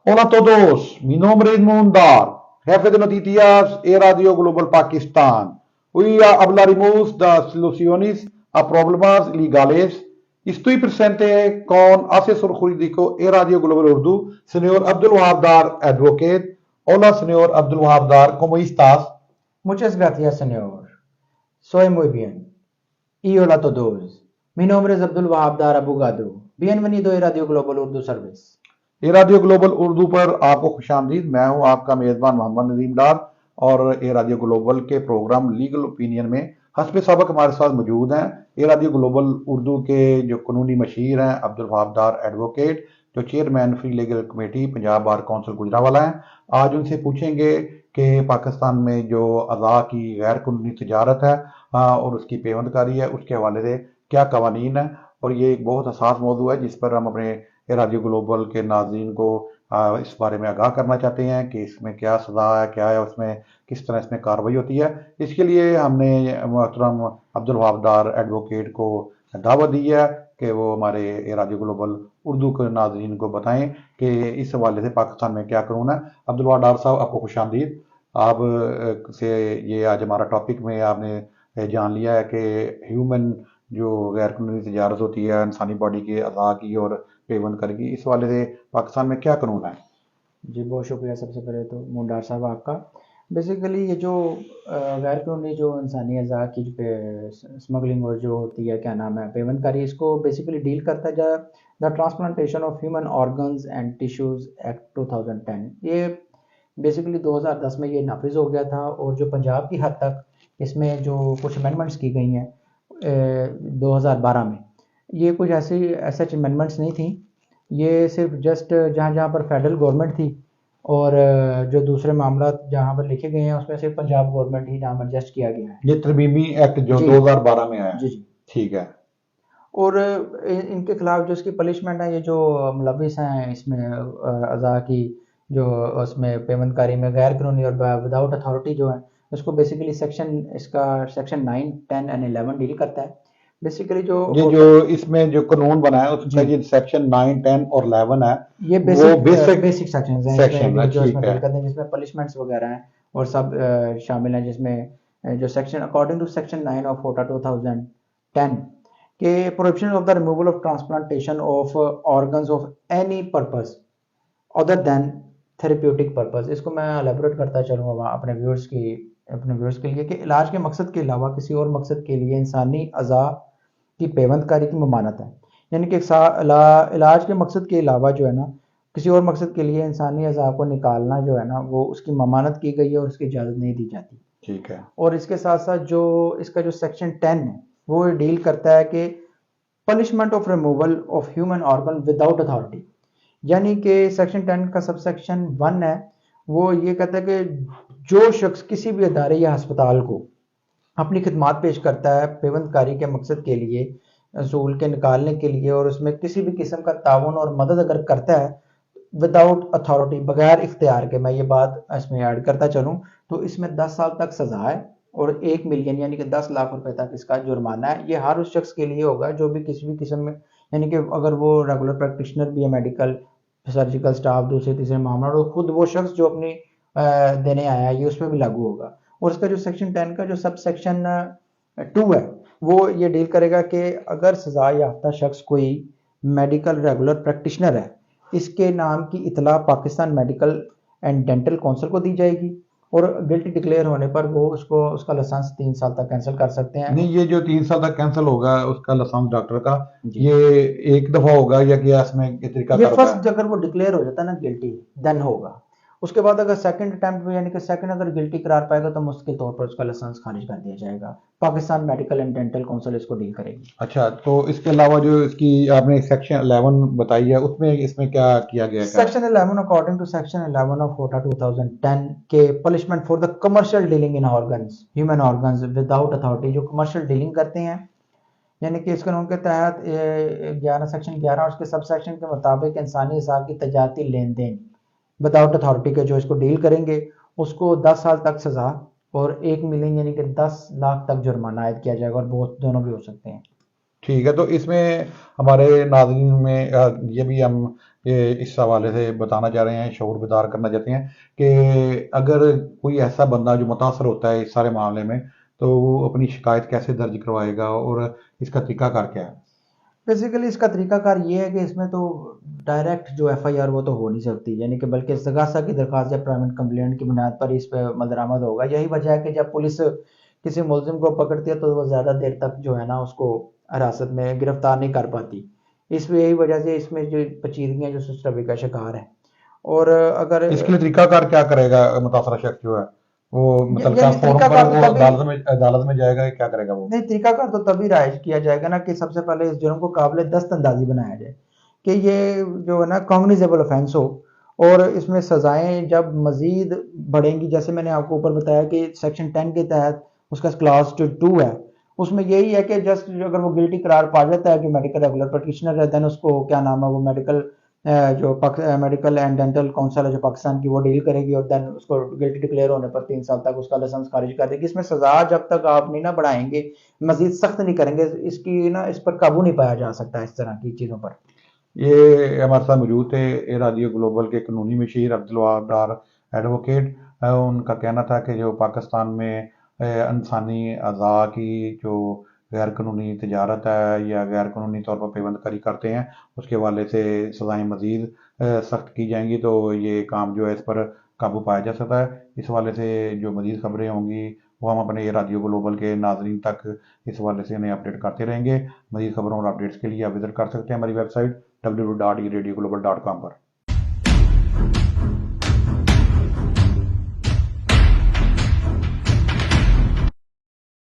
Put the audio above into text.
Hola a todos, mi nombre es Mondar, jefe de noticias e Radio Global Pakistan. Hoy hablaremos de soluciones a problemas legales. Estoy presente con asesor jurídico e Radio Global Urdu, señor Abdul Wahab Dar, advocate. Hola, señor Abdul Wahab Dar, ¿cómo estás? Muchas gracias, señor. Soy muy bien. Y hola a todos. Mi nombre es Abdul Wahab Dar Abogado. Bienvenido a Radio Global Urdu Service. A radio global Urdu पर आपको खुशामदीद। मैं हूं आपका मेज़बान मोहम्मद नदीम डार और ए radio global के programme legal opinion में हस्ब सबक हमारे साथ मौजूद हैं। ए रेडियो ग्लोबल उर्दू के जो कानूनी मशीर हैं अब्दुल वहाब डार एडवोकेट, जो chairman free legal committee Punjab bar council Gujranwala हैं। आज उनसे पूछेंगे कि पाकिस्तान में जो अज़ा की गैर कानूनी तजारत है और उसकी पेवंदकारी है, उसके हवाले से क्या कवानीन है। और ये एक बहुत हसास मौजू है जिस पर हम अपने रेडियो ग्लोबल के नाज़रीन को इस बारे में आगाह करना चाहते हैं कि इसमें क्या सज़ा है, क्या है उसमें, किस तरह इसमें कार्रवाई होती है। इसके लिए हमने मोहतरम अब्दुल वहाब डार एडवोकेट को दावत दी है कि वो हमारे रेडियो ग्लोबल उर्दू के नाज़रीन को बताएं कि इस हवाले से पाकिस्तान में क्या कानून है। अब्दुल वहाब डार साहब, आपको खुशामदीद। आप से ये आज हमारा टॉपिक में आपने जान लिया है कि ह्यूमन जो गैर कानूनी तजारत होती है इंसानी बॉडी के अज़ा की और पेवंद करेगी, इस हवाले से पाकिस्तान में क्या कानून है? जी, बहुत शुक्रिया सबसे पहले तो मुंडार साहब आपका। बेसिकली ये जो गैर कानूनी जो इंसानी अज़ा की स्मगलिंग और जो होती है क्या नाम है पेवंदकारी, इसको बेसिकली डील करता है the transplantation of human organs and tissues act 2010। ये बेसिकली 2010 में ये नाफिज हो गया था और जो पंजाब की हद तक इसमें जो कुछ अमेंडमेंट्स की गई हैं 2012 में, ये कुछ ऐसी सच अमेंडमेंट्स नहीं थी। ये सिर्फ जस्ट जहाँ जहाँ पर फेडरल गवर्नमेंट थी और जो दूसरे मामला जहाँ पर लिखे गए हैं उसमें सिर्फ पंजाब गवर्नमेंट ही नाम एडजस्ट किया गया है। ये तरमीमी एक्ट जो जी 2012 में आया। जी जी। ठीक है। और इनके खिलाफ जो इसकी पनिशमेंट है, ये जो मुलविस हैं इसमें अज़ा की जो उसमें पेमेंटकारी में गैर कानूनी और विदाउट अथॉरिटी जो है, उसको बेसिकली इसका सेक्शन 9, 10 एंड 11 डील करता है। बेसिकली जो ये जो इसमें जो कानून बना है उसका जी ये सेक्शन 9, 10 और 11 है, ये वो बेसिक सेक्शंस हैं सेक्शन है। इसमें जो ठीक इसमें है। डील करते हैं, जिसमें पनिशमेंट्स वगैरह हैं और सब शामिल हैं, जिसमें जो section according to section 9 of कोटा 2010 के prohibition of the removal of transplantation of organs of any purpose other than therapeutic purpose. इसको मैं एलेबोरेट करता चलूँगा अपने व्यूअर्स के लिए कि इलाज के मकसद के अलावा किसी और मकसद के लिए इंसानी अज़ा की पेवंदकारी की ममानत है। यानी कि इलाज के मकसद के अलावा जो है ना, किसी और मकसद के लिए इंसानी अज़ा को निकालना जो है ना, वो उसकी ममानत की गई है और उसकी इजाज़त नहीं दी जाती। ठीक है। और इसके साथ साथ जो इसका जो सेक्शन 10 है वो डील करता है कि punishment of removal of human organ without authority. यानी कि सेक्शन 10 का सब सेक्शन 1 है, वो ये कहता है कि जो शख्स किसी भी अदारे या अस्पताल को अपनी खिदमात पेश करता है पेवंदकारी के मकसद के लिए, असूल के निकालने के लिए, और उसमें किसी भी किस्म का ताउन और मदद अगर करता है विदाउट अथॉरिटी, बगैर इख्तियार के, मैं ये बात इसमें ऐड करता चलूँ, तो इसमें 10 साल तक सजा है और 1 मिलियन यानी कि 10 लाख रुपए तक इसका जुर्माना है। ये हर उस शख्स के लिए होगा जो भी किसी भी किस्म में, यानी कि अगर वो रेगुलर प्रैक्टिशनर भी है, मेडिकल सर्जिकल स्टाफ, दूसरे तीसरे मामला, और खुद वो शख्स जो अपनी देने आया है, ये उसमें भी लागू होगा। और इसका जो सेक्शन 10 का जो सब सेक्शन 2 है वो ये डील करेगा कि अगर सजा याफ्ता शख्स कोई मेडिकल रेगुलर प्रैक्टिशनर है, इसके नाम की इतला Pakistan medical and dental council को दी जाएगी और गिल्टी डिक्लेयर होने पर वो उसका लाइसेंस 3 साल तक कैंसिल कर सकते हैं। नहीं, ये जो 3 साल तक कैंसिल होगा उसका लाइसेंस डॉक्टर का, जी, ये एक दफा होगा या क्या इसमें ये तरीका ये होता है? फर्स्ट अगर वो डिक्लेयर हो जाता है ना गिल्टी, देन होगा। उसके बाद अगर सेकंड अटेम्प्ट में यानी कि सेकंड अगर गिल्टी करार पाएगा तो मुश्किल तौर पर उसका लाइसेंस खारिज कर दिया जाएगा। Pakistan medical and dental council इसको डील करेगी। अच्छा, तो इसके अलावा जो इसकी आपने सेक्शन 11 बताई है उसमें इसमें क्या किया गया है? Section 11 according to section 11 of कोटा 2010 के punishment for the commercial dealing in organs, human organs without authority, जो कमर्शियल डीलिंग करते हैं, यानी कि इस कानून के तहत 11 सेक्शन 11 और उसके सब सेक्शन के मुताबिक इंसानी हिसाब की तजारती लेन देन विदाउट अथॉरिटी के जो इसको डील करेंगे उसको 10 साल तक सजा और 1 मिलियन यानी कि 10 लाख तक जुर्माना आयद किया जाएगा, और बहुत दोनों भी हो सकते हैं। ठीक है, तो इसमें हमारे नाज़रीन में ये भी हम इस हवाले से बताना चाह रहे हैं, शऊर बेदार करना चाहते हैं कि अगर कोई ऐसा बंदा जो मुतासर होता है इस सारे मामले में, तो वो अपनी शिकायत कैसे दर्ज करवाएगा और इसका तरीकाकार क्या है? बेसिकली इसका तरीकाकार ये है कि इसमें तो डायरेक्ट जो एफआईआर वो तो हो नहीं सकती, यानी कि बल्कि इस्तगासा की दरख्वास्त या प्राइवेट कंप्लेंट की बुनियाद पर इस पे मदरामद होगा। यही वजह है कि जब पुलिस किसी मुलजिम को पकड़ती है तो वो ज़्यादा देर तक जो है ना उसको हिरासत में गिरफ्तार नहीं कर पाती। इस यही वजह से इसमें जो पेचीदगियाँ जो सिस्टम का शिकार है। और अगर इसके लिए तरीकाकार क्या करेगा मुतासरा शख्स जो है? वो मतलब क्या यानी फ़ोरम पर तरीकाकार तो वो तभी अदालत में जाएगा या क्या करेगा वो? नहीं, तरीकाकार तो तभी राइज किया जाएगा ना कि सबसे पहले इस जुर्म को काबिल दस्तअंदाजी बनाया जाए कि ये जो है ना कॉग्निजेबल ऑफेंस हो। और इसमें सजाएं जब मजीद बढ़ेंगी, जैसे मैंने आपको ऊपर बताया कि सेक्शन 10 के तहत उसका क्लास जो 2 है, उसमें यही है कि जस्ट अगर वो गिल्टी करार पा जाता है कि मेडिकल रेगुलर प्रैक्टिशनर है, देन उसको क्या नाम है वो मेडिकल जो मेडिकल एंड डेंटल काउंसिल है जो पाकिस्तान की, वो डील करेगी और देन उसको गिल्टी डिक्लेयर होने पर 3 साल तक उसका लाइसेंस खारिज कर देगी। इसमें सजा जब तक आप नहीं ना बढ़ाएंगे, मजीद सख्त नहीं करेंगे, इसकी ना इस पर काबू नहीं पाया जा सकता इस तरह की चीज़ों पर। ये हमारे साथ मौजूद थे ए रेडियो ग्लोबल के कानूनी मशीर अब्दुल वहाब डार एडवोकेट। उनका कहना था कि जो पाकिस्तान में इंसानी अज़ा की जो गैर कानूनी तजारत है या गैर कानूनी तौर पर पेवंदकारी करते हैं, उसके हवाले से सज़ाएँ मज़ीद सख्त की जाएंगी, तो ये काम जो है इस पर काबू पाया जा सकता है। इस हवाले से जो मज़ीद खबरें होंगी वो हम अपने रेडियो ग्लोबल के नाजरीन तक इस हवाले से उन्हें अपडेट करते रहेंगे। मज़ीद खबरों और अपडेट्स के लिए आप विजिट कर सकते हैं हमारी वेबसाइट www.radioglobal.com पर।